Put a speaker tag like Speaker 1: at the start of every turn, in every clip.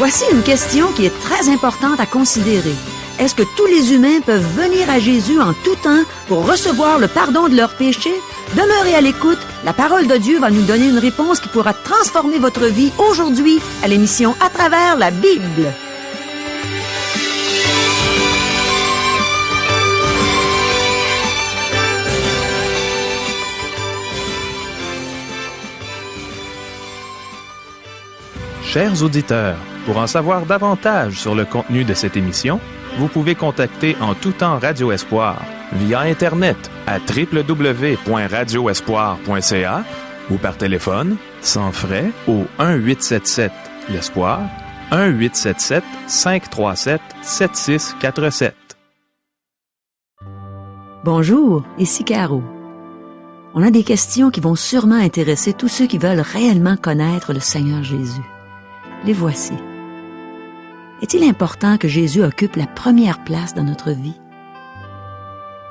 Speaker 1: Voici une question qui est très importante à considérer. Est-ce que tous les humains peuvent venir à Jésus en tout temps pour recevoir le pardon de leurs péchés? Demeurez à l'écoute. La parole de Dieu va nous donner une réponse qui pourra transformer votre vie aujourd'hui à l'émission À travers la Bible.
Speaker 2: Chers auditeurs, pour en savoir davantage sur le contenu de cette émission, vous pouvez contacter en tout temps Radio Espoir via Internet à www.radioespoir.ca ou par téléphone, sans frais, au 1-877-l'Espoir, 1-877-537-7647.
Speaker 1: Bonjour, ici Caro. On a des questions qui vont sûrement intéresser tous ceux qui veulent réellement connaître le Seigneur Jésus. Les voici. Est-il important que Jésus occupe la première place dans notre vie?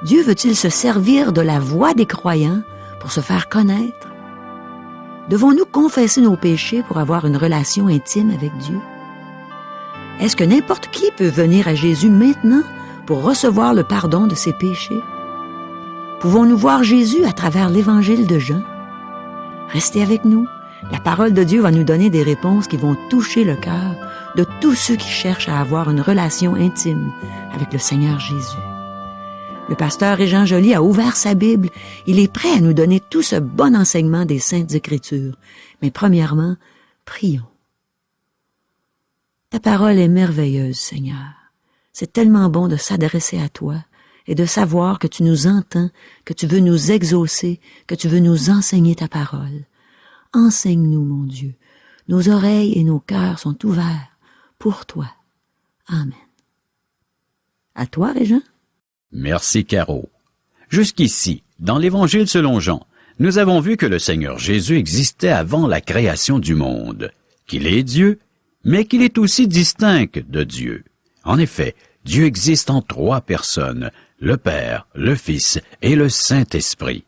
Speaker 1: Dieu veut-il se servir de la voix des croyants pour se faire connaître? Devons-nous confesser nos péchés pour avoir une relation intime avec Dieu? Est-ce que n'importe qui peut venir à Jésus maintenant pour recevoir le pardon de ses péchés? Pouvons-nous voir Jésus à travers l'Évangile de Jean? Restez avec nous. La parole de Dieu va nous donner des réponses qui vont toucher le cœur de tous ceux qui cherchent à avoir une relation intime avec le Seigneur Jésus. Le pasteur Régent Joly a ouvert sa Bible. Il est prêt à nous donner tout ce bon enseignement des Saintes Écritures. Mais premièrement, prions. Ta parole est merveilleuse, Seigneur. C'est tellement bon de s'adresser à toi et de savoir que tu nous entends, que tu veux nous exaucer, que tu veux nous enseigner ta parole. Enseigne-nous, mon Dieu. Nos oreilles et nos cœurs sont ouverts pour toi. Amen. À toi, Régent.
Speaker 3: Merci, Caro. Jusqu'ici, dans l'Évangile selon Jean, nous avons vu que le Seigneur Jésus existait avant la création du monde, qu'il est Dieu, mais qu'il est aussi distinct de Dieu. En effet, Dieu existe en 3 personnes, le Père, le Fils et le Saint-Esprit.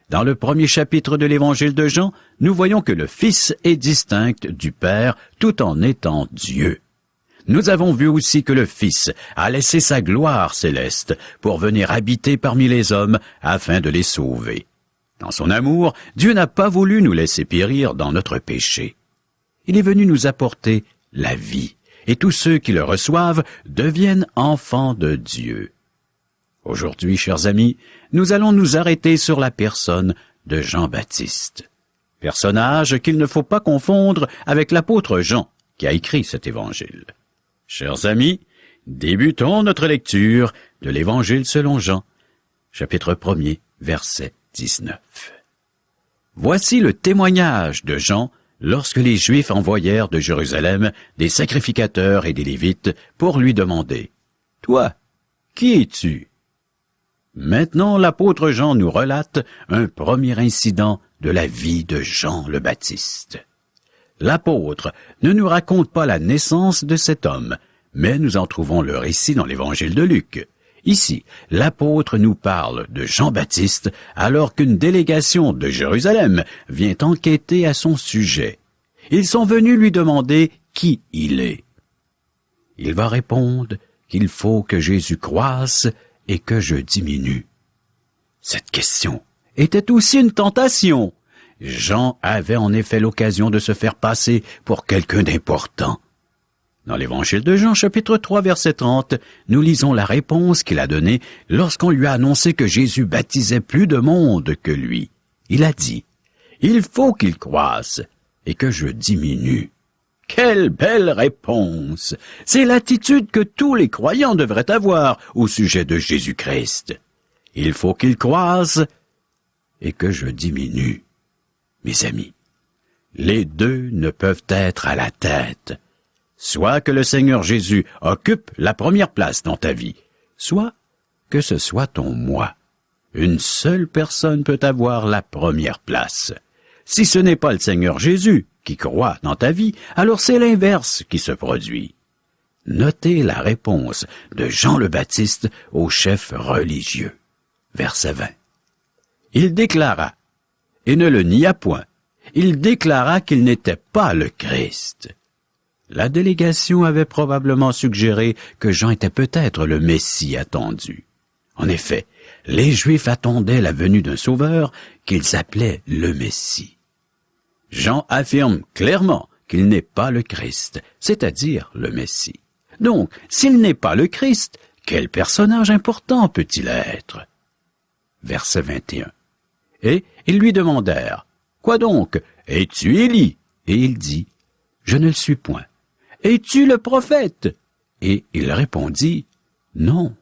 Speaker 3: Dans le premier chapitre de l'Évangile de Jean, nous voyons que le Fils est distinct du Père tout en étant Dieu. Nous avons vu aussi que le Fils a laissé sa gloire céleste pour venir habiter parmi les hommes afin de les sauver. Dans son amour, Dieu n'a pas voulu nous laisser périr dans notre péché. Il est venu nous apporter la vie, et tous ceux qui le reçoivent deviennent enfants de Dieu. Aujourd'hui, chers amis, nous allons nous arrêter sur la personne de Jean-Baptiste. Personnage qu'il ne faut pas confondre avec l'apôtre Jean, qui a écrit cet évangile. Chers amis, débutons notre lecture de l'évangile selon Jean, chapitre 1er, verset 19. Voici le témoignage de Jean lorsque les Juifs envoyèrent de Jérusalem des sacrificateurs et des Lévites pour lui demander « Toi, qui es-tu » Maintenant, l'apôtre Jean nous relate un premier incident de la vie de Jean le Baptiste. L'apôtre ne nous raconte pas la naissance de cet homme, mais nous en trouvons le récit dans l'évangile de Luc. Ici, l'apôtre nous parle de Jean-Baptiste alors qu'une délégation de Jérusalem vient enquêter à son sujet. Ils sont venus lui demander qui il est. Il va répondre qu'il faut que Jésus croisse et que je diminue. Cette question était aussi une tentation. Jean avait en effet l'occasion de se faire passer pour quelqu'un d'important. Dans l'évangile de Jean, chapitre 3, verset 30, nous lisons la réponse qu'il a donnée lorsqu'on lui a annoncé que Jésus baptisait plus de monde que lui. Il a dit, « Il faut qu'il croisse et que je diminue. » Quelle belle réponse! C'est l'attitude que tous les croyants devraient avoir au sujet de Jésus-Christ. Il faut qu'il croisse et que je diminue. Mes amis, les deux ne peuvent être à la tête. Soit que le Seigneur Jésus occupe la première place dans ta vie, soit que ce soit ton moi. Une seule personne peut avoir la première place. Si ce n'est pas le Seigneur Jésus qui croit dans ta vie, alors c'est l'inverse qui se produit. Notez la réponse de Jean le Baptiste au chef religieux. Verset 20. Il déclara, et ne le nia point, il déclara qu'il n'était pas le Christ. La délégation avait probablement suggéré que Jean était peut-être le Messie attendu. En effet, les Juifs attendaient la venue d'un sauveur qu'ils appelaient le Messie. Jean affirme clairement qu'il n'est pas le Christ, c'est-à-dire le Messie. Donc, s'il n'est pas le Christ, quel personnage important peut-il être? Verset 21. Et ils lui demandèrent, « Quoi donc? Es-tu Élie? » Et il dit, « Je ne le suis point. » « Es-tu le prophète? » Et il répondit, « Non. »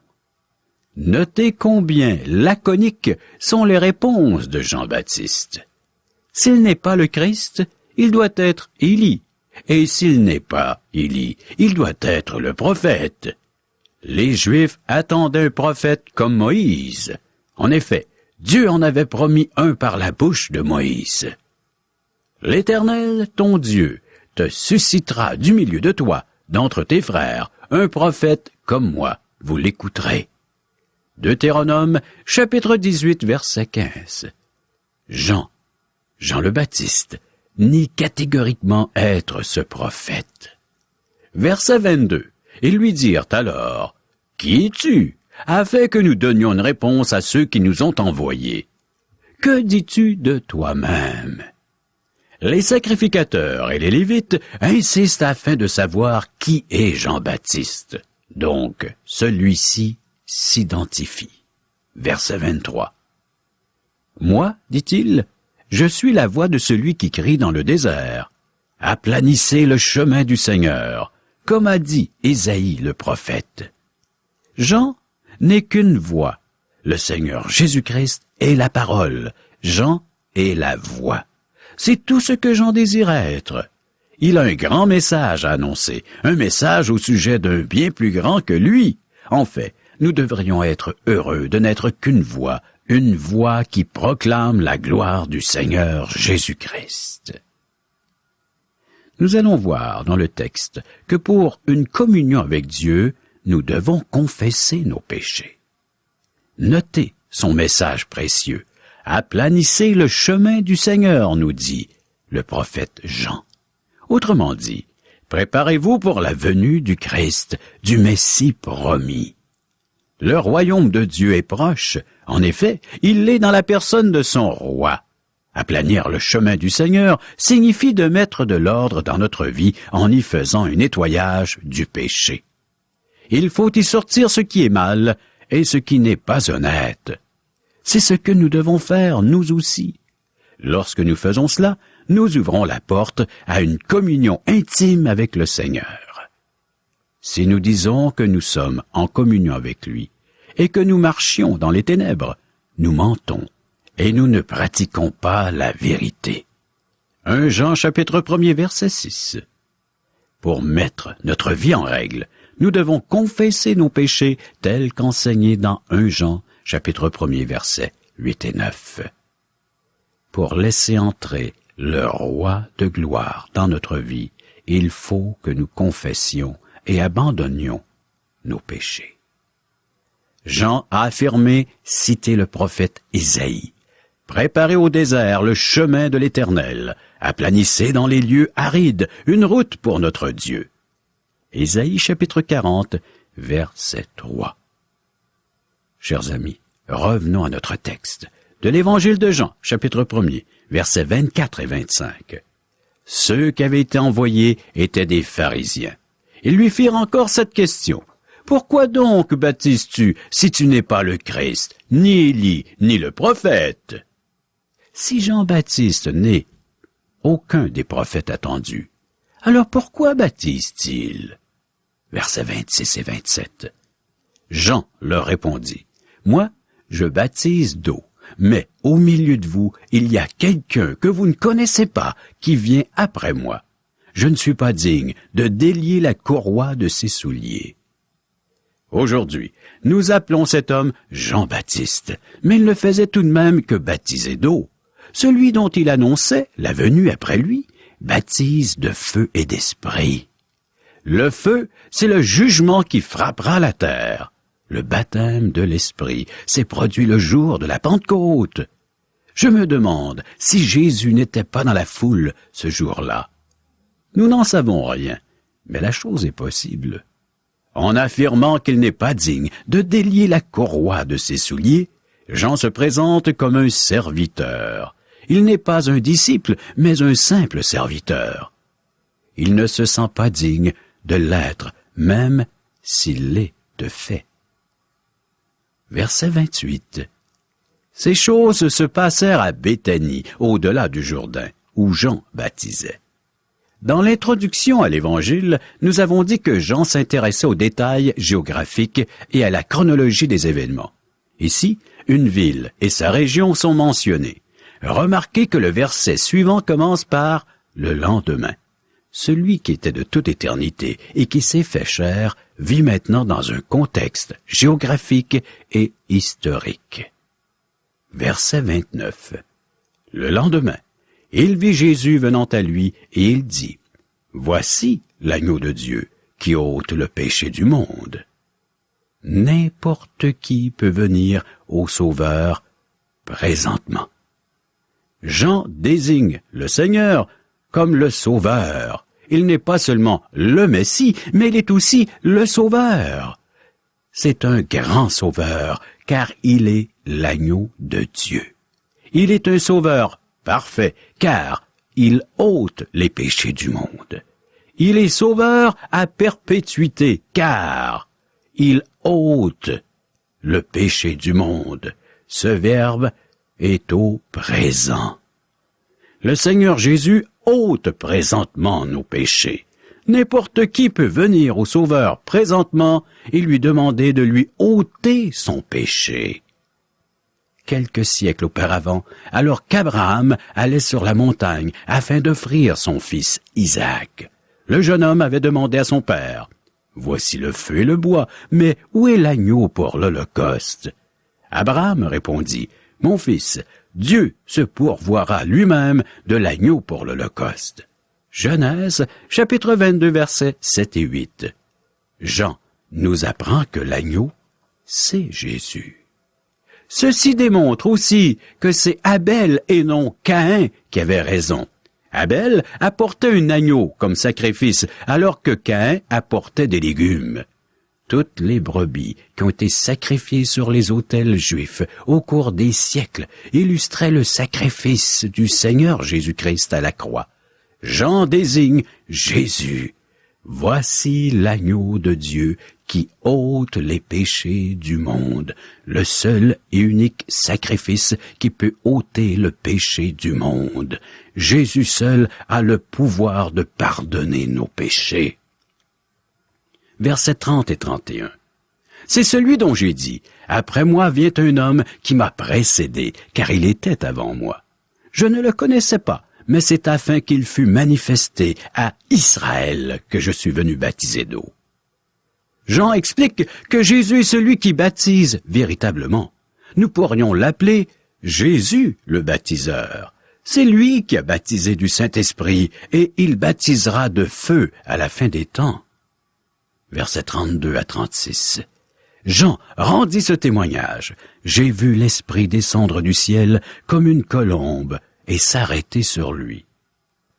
Speaker 3: Notez combien laconiques sont les réponses de Jean-Baptiste. S'il n'est pas le Christ, il doit être Élie. Et s'il n'est pas Élie, il doit être le prophète. Les Juifs attendaient un prophète comme Moïse. En effet, Dieu en avait promis un par la bouche de Moïse. « L'Éternel, ton Dieu, te suscitera du milieu de toi, d'entre tes frères, un prophète comme moi, vous l'écouterez. » Deutéronome, chapitre 18, verset 15. Jean le Baptiste, nie catégoriquement être ce prophète. Verset 22. Ils lui dirent alors, « Qui es-tu? » afin que nous donnions une réponse à ceux qui nous ont envoyés. « Que dis-tu de toi-même? » Les sacrificateurs et les Lévites insistent afin de savoir qui est Jean-Baptiste. Donc, celui-ci s'identifie. Verset 23. « Moi, dit-il, je suis la voix de celui qui crie dans le désert. Aplanissez le chemin du Seigneur, comme a dit Ésaïe le prophète. » Jean n'est qu'une voix. Le Seigneur Jésus-Christ est la parole. Jean est la voix. C'est tout ce que Jean désire être. Il a un grand message à annoncer, un message au sujet d'un bien plus grand que lui. En fait, nous devrions être heureux de n'être qu'une voix qui proclame la gloire du Seigneur Jésus-Christ. Nous allons voir dans le texte que pour une communion avec Dieu, nous devons confesser nos péchés. Notez son message précieux. Aplanissez le chemin du Seigneur, nous dit le prophète Jean. Autrement dit, préparez-vous pour la venue du Christ, du Messie promis. Le royaume de Dieu est proche. En effet, il l'est dans la personne de son roi. Aplanir le chemin du Seigneur signifie de mettre de l'ordre dans notre vie en y faisant un nettoyage du péché. Il faut y sortir ce qui est mal et ce qui n'est pas honnête. C'est ce que nous devons faire, nous aussi. Lorsque nous faisons cela, nous ouvrons la porte à une communion intime avec le Seigneur. Si nous disons que nous sommes en communion avec lui et que nous marchions dans les ténèbres, nous mentons et nous ne pratiquons pas la vérité. 1 Jean chapitre 1er verset 6. Pour mettre notre vie en règle, nous devons confesser nos péchés tels qu'enseignés dans 1 Jean chapitre 1er versets 8 et 9. Pour laisser entrer le roi de gloire dans notre vie, il faut que nous confessions et abandonnions nos péchés. Jean a affirmé citer le prophète Ésaïe. Préparez au désert le chemin de l'Éternel, aplanissez dans les lieux arides une route pour notre Dieu. Ésaïe chapitre 40, verset 3. Chers amis, revenons à notre texte de l'Évangile de Jean, chapitre 1er, versets 24 et 25. Ceux qui avaient été envoyés étaient des pharisiens. Ils lui firent encore cette question. « Pourquoi donc baptises-tu si tu n'es pas le Christ, ni Élie, ni le prophète ?» Si Jean-Baptiste n'est aucun des prophètes attendus, alors pourquoi baptise-t-il? Versets 26 et 27. Jean leur répondit, « Moi, je baptise d'eau, mais au milieu de vous, il y a quelqu'un que vous ne connaissez pas qui vient après moi. Je ne suis pas digne de délier la courroie de ses souliers. » Aujourd'hui, nous appelons cet homme Jean-Baptiste, mais il ne faisait tout de même que baptiser d'eau. Celui dont il annonçait la venue après lui baptise de feu et d'esprit. Le feu, c'est le jugement qui frappera la terre. Le baptême de l'esprit s'est produit le jour de la Pentecôte. Je me demande si Jésus n'était pas dans la foule ce jour-là. Nous n'en savons rien, Mais la chose est possible. En affirmant qu'il n'est pas digne de délier la courroie de ses souliers, Jean se présente comme un serviteur. Il n'est pas un disciple, mais un simple serviteur. Il ne se sent pas digne de l'être, même s'il l'est de fait. Verset 28. Ces choses se passèrent à Béthanie, au-delà du Jourdain, où Jean baptisait. Dans l'introduction à l'Évangile, nous avons dit que Jean s'intéressait aux détails géographiques et à la chronologie des événements. Ici, une ville et sa région sont mentionnées. Remarquez que le verset suivant commence par « le lendemain ». Celui qui était de toute éternité et qui s'est fait chair vit maintenant dans un contexte géographique et historique. Verset 29. Le lendemain, il vit Jésus venant à lui et il dit, « Voici l'agneau de Dieu qui ôte le péché du monde. » N'importe qui peut venir au Sauveur présentement. Jean désigne le Seigneur comme le Sauveur. Il n'est pas seulement le Messie, mais il est aussi le Sauveur. C'est un grand Sauveur, car il est l'agneau de Dieu. Il est un Sauveur parfait, car il ôte les péchés du monde. Il est Sauveur à perpétuité, car il ôte le péché du monde. Ce verbe est au présent. Le Seigneur Jésus ôte présentement nos péchés. N'importe qui peut venir au Sauveur présentement et lui demander de lui ôter son péché. Quelques siècles auparavant, alors qu'Abraham allait sur la montagne afin d'offrir son fils Isaac, le jeune homme avait demandé à son père, « Voici le feu et le bois, mais où est l'agneau pour l'Holocauste ?» Abraham répondit, « Mon fils, Dieu se pourvoira lui-même de l'agneau pour l'Holocauste. » Genèse, chapitre 22, versets 7 et 8. Jean nous apprend que l'agneau, c'est Jésus. Ceci démontre aussi que c'est Abel et non Caïn qui avait raison. Abel apportait un agneau comme sacrifice, alors que Caïn apportait des légumes. Toutes les brebis qui ont été sacrifiées sur les autels juifs au cours des siècles illustraient le sacrifice du Seigneur Jésus-Christ à la croix. Jean désigne Jésus. Voici l'agneau de Dieu qui ôte les péchés du monde, le seul et unique sacrifice qui peut ôter le péché du monde. Jésus seul a le pouvoir de pardonner nos péchés. Versets 30 et 31. C'est celui dont j'ai dit, « Après moi vient un homme qui m'a précédé, car il était avant moi. Je ne le connaissais pas, mais c'est afin qu'il fût manifesté à Israël que je suis venu baptiser d'eau. » Jean explique que Jésus est celui qui baptise véritablement. Nous pourrions l'appeler Jésus le baptiseur. C'est lui qui a baptisé du Saint-Esprit et il baptisera de feu à la fin des temps. Versets 32 à 36. Jean rendit ce témoignage. « J'ai vu l'Esprit descendre du ciel comme une colombe et s'arrêter sur lui. »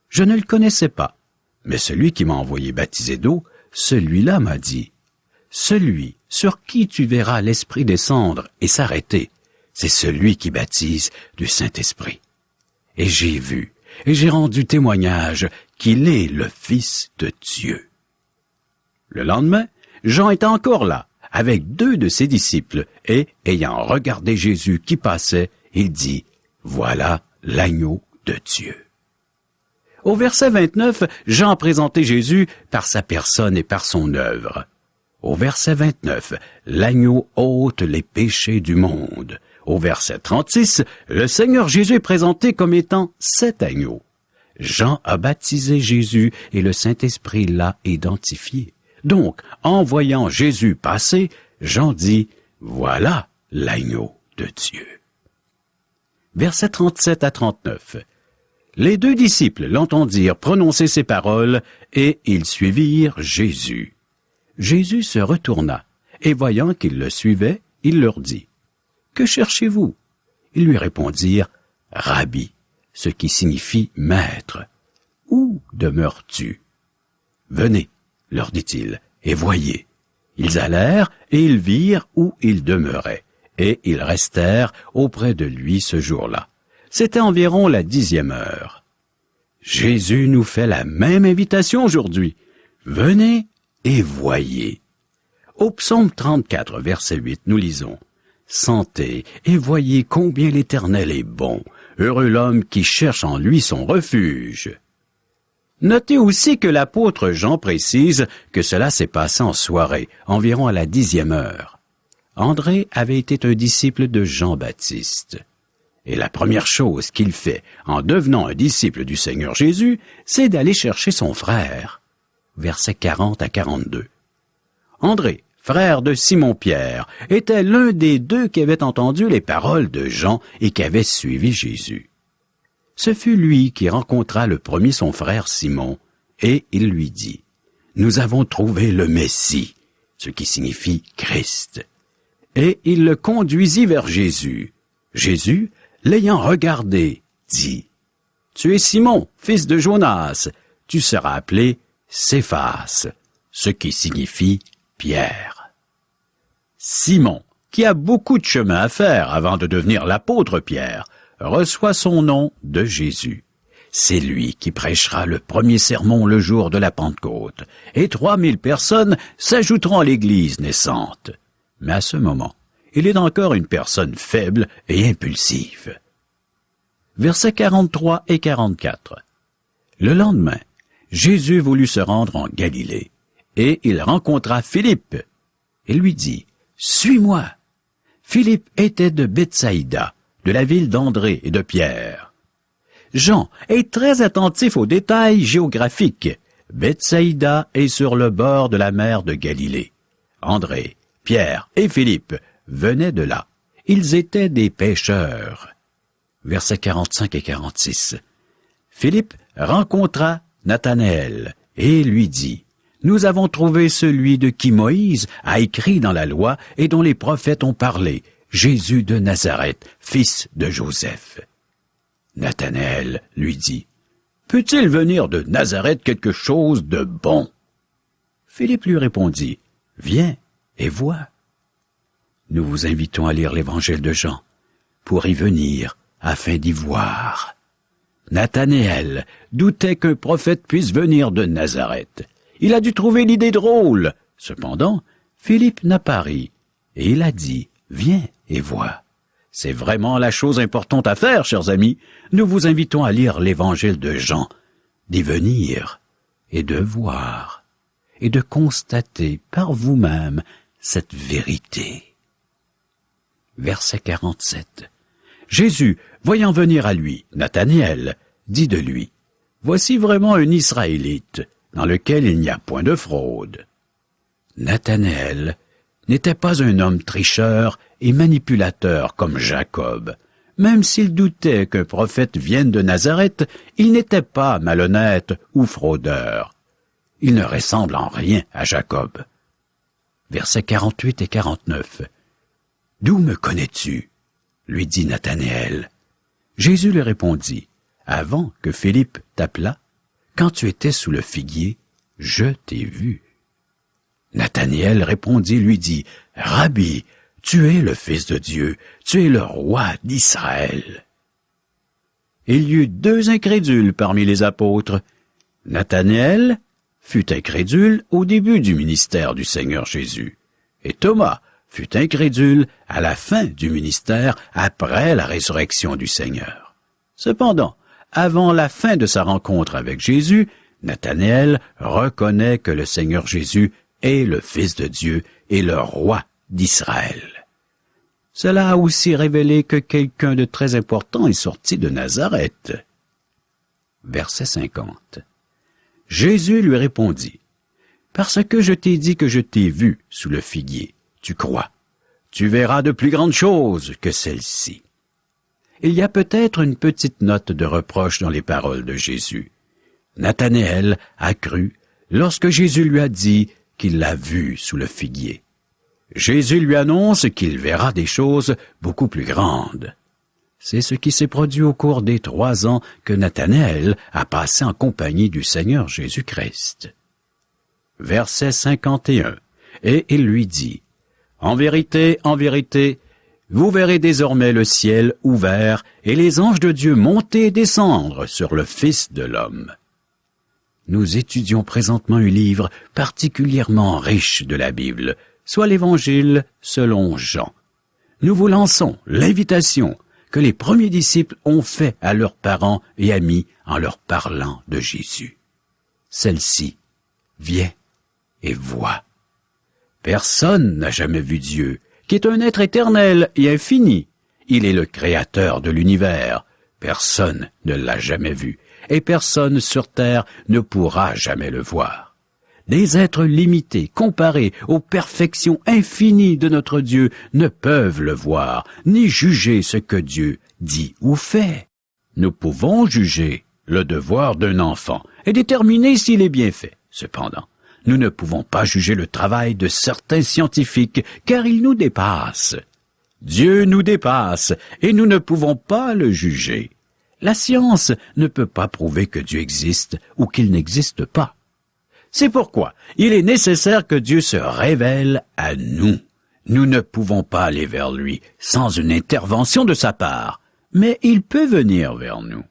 Speaker 3: Je ne le connaissais pas, mais celui qui m'a envoyé baptiser d'eau, celui-là m'a dit, « Celui sur qui tu verras l'Esprit descendre et s'arrêter, c'est celui qui baptise du Saint-Esprit. » Et j'ai vu, et j'ai rendu témoignage qu'il est le Fils de Dieu. Le lendemain, Jean était encore là, avec 2 de ses disciples, et, ayant regardé Jésus qui passait, il dit, « Voilà l'agneau de Dieu. » Au verset 29, Jean présentait Jésus par sa personne et par son œuvre. Au verset 29, l'agneau ôte les péchés du monde. Au verset 36, le Seigneur Jésus est présenté comme étant cet agneau. Jean a baptisé Jésus et le Saint-Esprit l'a identifié. Donc, en voyant Jésus passer, Jean dit, « Voilà l'agneau de Dieu. » Versets 37 à 39. Les 2 disciples l'entendirent prononcer ces paroles, et ils suivirent Jésus. Jésus se retourna, et voyant qu'ils le suivaient, il leur dit, « Que cherchez-vous » Ils lui répondirent, « Rabbi », ce qui signifie « maître. Où demeures-tu » ? « Venez leur dit-il, et voyez. Ils allèrent et ils virent où il demeurait, et ils restèrent auprès de lui ce jour-là. C'était environ la 10e heure. Jésus nous fait la même invitation aujourd'hui. Venez et voyez. Au psaume 34, verset 8, nous lisons « Sentez et voyez combien l'Éternel est bon, heureux l'homme qui cherche en lui son refuge. » Notez aussi que l'apôtre Jean précise que cela s'est passé en soirée, environ à la 10e heure. André avait été un disciple de Jean-Baptiste. Et la première chose qu'il fait en devenant un disciple du Seigneur Jésus, c'est d'aller chercher son frère. Versets 40 à 42. André, frère de Simon-Pierre, était l'un des deux qui avaient entendu les paroles de Jean et qui avait suivi Jésus. Ce fut lui qui rencontra le premier son frère Simon, et il lui dit, « Nous avons trouvé le Messie », ce qui signifie Christ. Et il le conduisit vers Jésus. Jésus, l'ayant regardé, dit, « Tu es Simon, fils de Jonas, tu seras appelé Céphas, ce qui signifie Pierre. » Simon, qui a beaucoup de chemin à faire avant de devenir l'apôtre Pierre, reçoit son nom de Jésus. C'est lui qui prêchera le premier sermon le jour de la Pentecôte, et 3000 personnes s'ajouteront à l'Église naissante. Mais à ce moment, il est encore une personne faible et impulsive. Versets 43 et 44. Le lendemain, Jésus voulut se rendre en Galilée, et il rencontra Philippe. Il lui dit, « Suis-moi » Philippe était de Bethsaïda, de la ville d'André et de Pierre. Jean est très attentif aux détails géographiques. Bethsaïda est sur le bord de la mer de Galilée. André, Pierre et Philippe venaient de là. Ils étaient des pêcheurs. Versets 45 et 46. Philippe rencontra Nathanaël et lui dit, « Nous avons trouvé celui de qui Moïse a écrit dans la loi et dont les prophètes ont parlé, Jésus de Nazareth, fils de Joseph. » Nathanaël lui dit, « Peut-il venir de Nazareth quelque chose de bon? » Philippe lui répondit, « Viens et vois. » Nous vous invitons à lire l'évangile de Jean, pour y venir, afin d'y voir. Nathanaël doutait qu'un prophète puisse venir de Nazareth. Il a dû trouver l'idée drôle. Cependant, Philippe n'a pas ri, et il a dit, « Viens et vois. » C'est vraiment la chose importante à faire, chers amis. Nous vous invitons à lire l'évangile de Jean, d'y venir et de voir, et de constater par vous-même cette vérité. Verset 47. Jésus, voyant venir à lui Nathanaël, dit de lui, « Voici vraiment un Israélite, dans lequel il n'y a point de fraude. » Nathanaël n'était pas un homme tricheur et manipulateur comme Jacob. Même s'il doutait qu'un prophète vienne de Nazareth, il n'était pas malhonnête ou fraudeur. Il ne ressemble en rien à Jacob. Versets 48 et 49. « D'où me connais-tu? » lui dit Nathanaël. Jésus lui répondit, « Avant que Philippe t'appelât, quand tu étais sous le figuier, je t'ai vu. » Nathanaël répondit, lui dit, « Rabbi, tu es le Fils de Dieu, tu es le roi d'Israël. » Il y eut 2 incrédules parmi les apôtres. Nathanaël fut incrédule au début du ministère du Seigneur Jésus, et Thomas fut incrédule à la fin du ministère après la résurrection du Seigneur. Cependant, avant la fin de sa rencontre avec Jésus, Nathanaël reconnaît que le Seigneur Jésus est le Fils de Dieu et le roi d'Israël. Cela a aussi révélé que quelqu'un de très important est sorti de Nazareth. Verset 50. Jésus lui répondit, « Parce que je t'ai dit que je t'ai vu sous le figuier, tu crois. Tu verras de plus grandes choses que celles-ci. » Il y a peut-être une petite note de reproche dans les paroles de Jésus. Nathanaël a cru lorsque Jésus lui a dit qu'il l'a vu sous le figuier. Jésus lui annonce qu'il verra des choses beaucoup plus grandes. C'est ce qui s'est produit au cours des 3 ans que Nathanaël a passé en compagnie du Seigneur Jésus-Christ. verset 51. Et il lui dit, « En vérité, vous verrez désormais le ciel ouvert et les anges de Dieu monter et descendre sur le Fils de l'homme. » Nous étudions présentement un livre particulièrement riche de la Bible, soit l'Évangile selon Jean. Nous vous lançons l'invitation que les premiers disciples ont fait à leurs parents et amis en leur parlant de Jésus. Celle-ci, viens et vois. Personne n'a jamais vu Dieu, qui est un être éternel et infini. Il est le créateur de l'univers. Personne ne l'a jamais vu, et personne sur terre ne pourra jamais le voir. Des êtres limités, comparés aux perfections infinies de notre Dieu, ne peuvent le voir, ni juger ce que Dieu dit ou fait. Nous pouvons juger le devoir d'un enfant et déterminer s'il est bien fait. Cependant, nous ne pouvons pas juger le travail de certains scientifiques, car il nous dépasse. Dieu nous dépasse, et nous ne pouvons pas le juger. La science ne peut pas prouver que Dieu existe ou qu'il n'existe pas. C'est pourquoi il est nécessaire que Dieu se révèle à nous. Nous ne pouvons pas aller vers lui sans une intervention de sa part, mais il peut venir vers nous.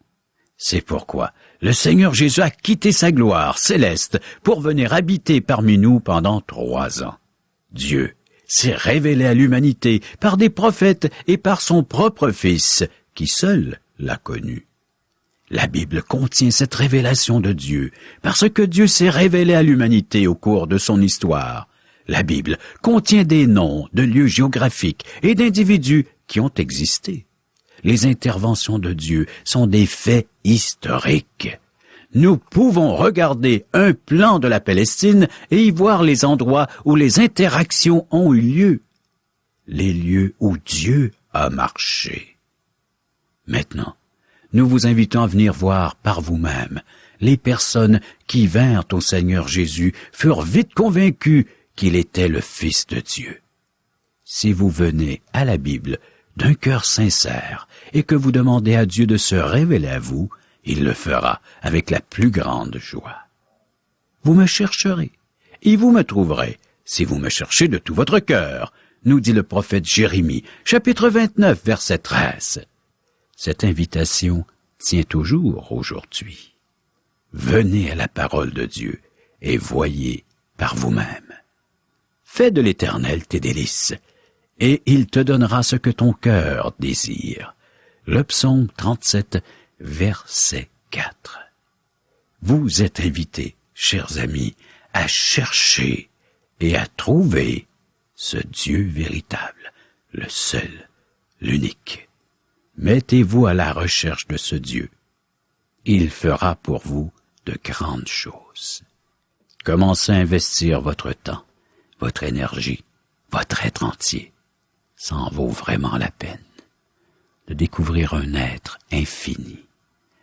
Speaker 3: C'est pourquoi le Seigneur Jésus a quitté sa gloire céleste pour venir habiter parmi nous pendant 3 ans. Dieu s'est révélé à l'humanité par des prophètes et par son propre Fils, qui seul l'a connu. La Bible contient cette révélation de Dieu, parce que Dieu s'est révélé à l'humanité au cours de son histoire. La Bible contient des noms de lieux géographiques et d'individus qui ont existé. Les interventions de Dieu sont des faits historiques. Nous pouvons regarder un plan de la Palestine et y voir les endroits où les interactions ont eu lieu, les lieux où Dieu a marché. Maintenant, nous vous invitons à venir voir par vous-même. Les personnes qui vinrent au Seigneur Jésus furent vite convaincues qu'il était le Fils de Dieu. Si vous venez à la Bible d'un cœur sincère et que vous demandez à Dieu de se révéler à vous, il le fera avec la plus grande joie. Vous me chercherez et vous me trouverez si vous me cherchez de tout votre cœur, nous dit le prophète Jérémie, chapitre 29, verset 13. Cette invitation tient toujours aujourd'hui. Venez à la parole de Dieu et voyez par vous-même. Fais de l'Éternel tes délices, et il te donnera ce que ton cœur désire. Le psaume 37, verset 4. Vous êtes invités, chers amis, à chercher et à trouver ce Dieu véritable, le seul, l'unique. Mettez-vous à la recherche de ce Dieu. Il fera pour vous de grandes choses. Commencez à investir votre temps, votre énergie, votre être entier. Ça en vaut vraiment la peine de découvrir un être infini,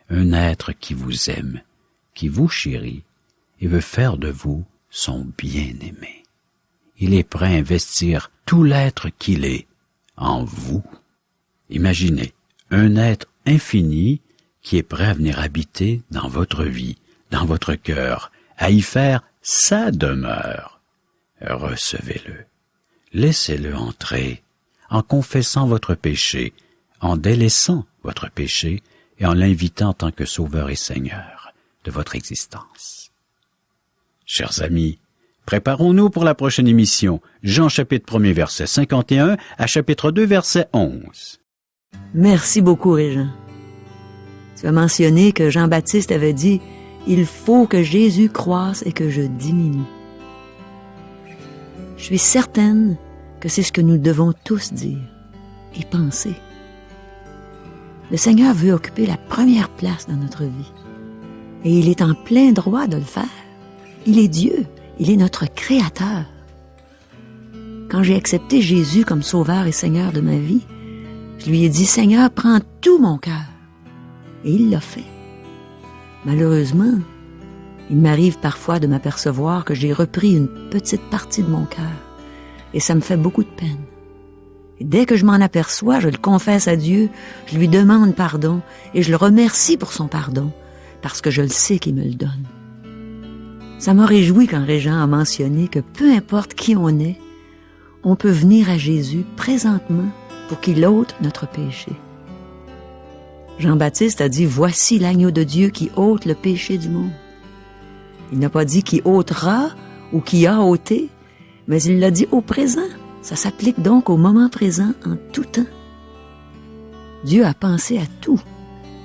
Speaker 3: un être qui vous aime, qui vous chérit et veut faire de vous son bien-aimé. Il est prêt à investir tout l'être qu'il est en vous. Imaginez un être infini qui est prêt à venir habiter dans votre vie, dans votre cœur, à y faire sa demeure. Recevez-le. Laissez-le entrer en confessant votre péché, en délaissant votre péché et en l'invitant en tant que Sauveur et Seigneur de votre existence. Chers amis, préparons-nous pour la prochaine émission, Jean chapitre 1 verset 51 à chapitre 2 verset 11.
Speaker 1: Merci beaucoup, Régent. Tu as mentionné que Jean-Baptiste avait dit « Il faut que Jésus croisse et que je diminue ». Je suis certaine que c'est ce que nous devons tous dire et penser. Le Seigneur veut occuper la première place dans notre vie. Et il est en plein droit de le faire. Il est Dieu, il est notre Créateur. Quand j'ai accepté Jésus comme Sauveur et Seigneur de ma vie, je lui ai dit « Seigneur, prends tout mon cœur ». Et il l'a fait. Malheureusement, il m'arrive parfois de m'apercevoir que j'ai repris une petite partie de mon cœur. Et ça me fait beaucoup de peine. Et dès que je m'en aperçois, je le confesse à Dieu, je lui demande pardon et je le remercie pour son pardon, parce que je le sais qu'il me le donne. Ça m'a réjoui quand Régent a mentionné que peu importe qui on est, on peut venir à Jésus présentement pour qu'il ôte notre péché. Jean-Baptiste a dit « Voici l'agneau de Dieu qui ôte le péché du monde ». Il n'a pas dit qui ôtera ou qui a ôté, mais il l'a dit au présent. Ça s'applique donc au moment présent en tout temps. Dieu a pensé à tout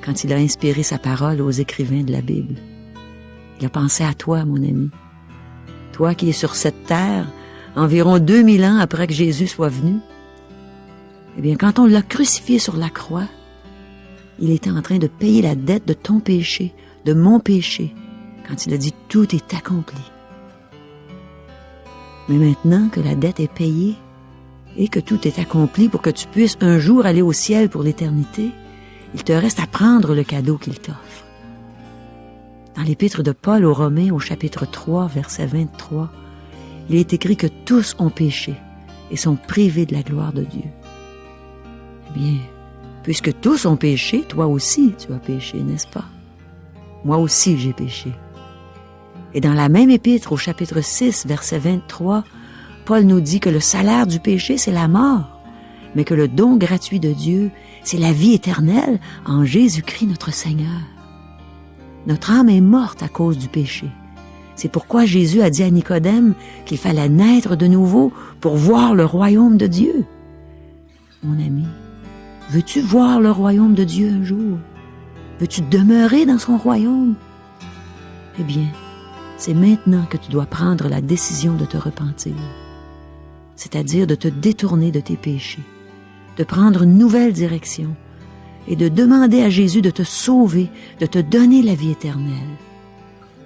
Speaker 1: quand il a inspiré sa parole aux écrivains de la Bible. Il a pensé à toi, mon ami. Toi qui es sur cette terre environ 2000 ans après que Jésus soit venu. Eh bien, quand on l'a crucifié sur la croix, il était en train de payer la dette de ton péché, de mon péché, quand il a dit « Tout est accompli ». Mais maintenant que la dette est payée et que tout est accompli pour que tu puisses un jour aller au ciel pour l'éternité, il te reste à prendre le cadeau qu'il t'offre. Dans l'épître de Paul aux Romains, au chapitre 3, verset 23, il est écrit que tous ont péché et sont privés de la gloire de Dieu. Eh bien, puisque tous ont péché, toi aussi tu as péché, n'est-ce pas? Moi aussi j'ai péché. Et dans la même épître, au chapitre 6, verset 23, Paul nous dit que le salaire du péché, c'est la mort, mais que le don gratuit de Dieu, c'est la vie éternelle en Jésus-Christ notre Seigneur. Notre âme est morte à cause du péché. C'est pourquoi Jésus a dit à Nicodème qu'il fallait naître de nouveau pour voir le royaume de Dieu. Mon ami, veux-tu voir le royaume de Dieu un jour? Veux-tu demeurer dans son royaume? Eh bien, c'est maintenant que tu dois prendre la décision de te repentir, c'est-à-dire de te détourner de tes péchés, de prendre une nouvelle direction et de demander à Jésus de te sauver, de te donner la vie éternelle.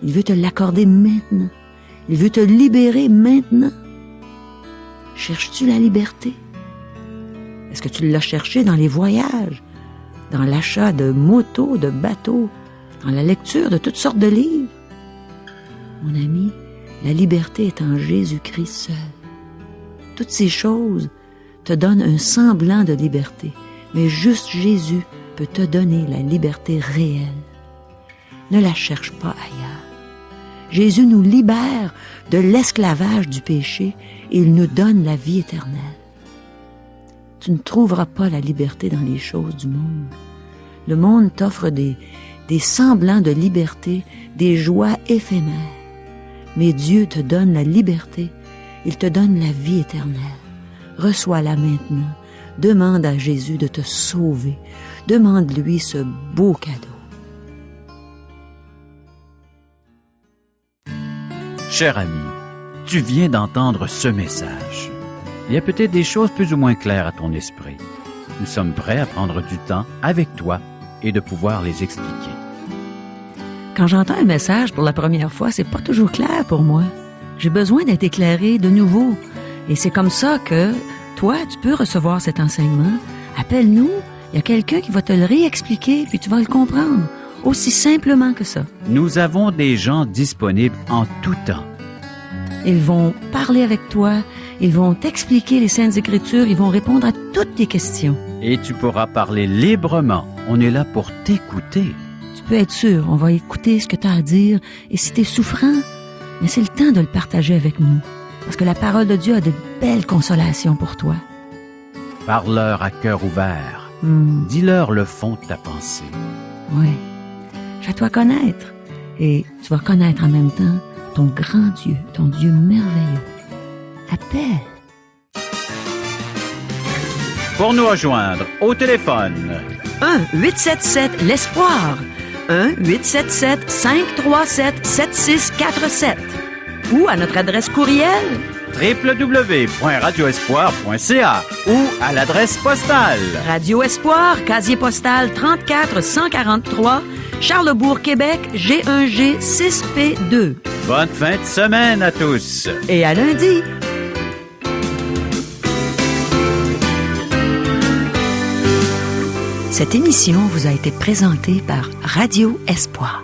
Speaker 1: Il veut te l'accorder maintenant. Il veut te libérer maintenant. Cherches-tu la liberté? Est-ce que tu l'as cherché dans les voyages, dans l'achat de motos, de bateaux, dans la lecture de toutes sortes de livres? Mon ami, la liberté est en Jésus-Christ seul. Toutes ces choses te donnent un semblant de liberté, mais juste Jésus peut te donner la liberté réelle. Ne la cherche pas ailleurs. Jésus nous libère de l'esclavage du péché et il nous donne la vie éternelle. Tu ne trouveras pas la liberté dans les choses du monde. Le monde t'offre des semblants de liberté, des joies éphémères. Mais Dieu te donne la liberté, il te donne la vie éternelle. Reçois-la maintenant. Demande à Jésus de te sauver. Demande-lui ce beau cadeau.
Speaker 3: Cher ami, tu viens d'entendre ce message. Il y a peut-être des choses plus ou moins claires à ton esprit. Nous sommes prêts à prendre du temps avec toi et de pouvoir les expliquer.
Speaker 1: Quand j'entends un message pour la première fois, c'est pas toujours clair pour moi. J'ai besoin d'être éclairé de nouveau. Et c'est comme ça que toi, tu peux recevoir cet enseignement. Appelle-nous, il y a quelqu'un qui va te le réexpliquer, puis tu vas le comprendre. Aussi simplement que ça.
Speaker 3: Nous avons des gens disponibles en tout temps.
Speaker 1: Ils vont parler avec toi, ils vont t'expliquer les Saintes Écritures, ils vont répondre à toutes tes questions.
Speaker 3: Et tu pourras parler librement. On est là pour t'écouter.
Speaker 1: Tu peux être sûr, on va écouter ce que tu as à dire. Et si tu es souffrant, mais c'est le temps de le partager avec nous. Parce que la parole de Dieu a de belles consolations pour toi.
Speaker 3: Parle-leur à cœur ouvert. Dis-leur le fond de ta pensée.
Speaker 1: Oui. Fais-toi connaître. Et tu vas connaître en même temps ton grand Dieu, ton Dieu merveilleux. Appelle.
Speaker 3: Pour nous rejoindre, au téléphone.
Speaker 1: 1-877-l'Espoir. 1-877-537-7647. Ou à notre adresse courriel
Speaker 3: www.radioespoir.ca ou à l'adresse postale.
Speaker 1: Radio Espoir, casier postal 34 143, Charlesbourg, Québec, G1G 6P2.
Speaker 3: Bonne fin de semaine à tous.
Speaker 1: Et à lundi. Cette émission vous a été présentée par Radio Espoir.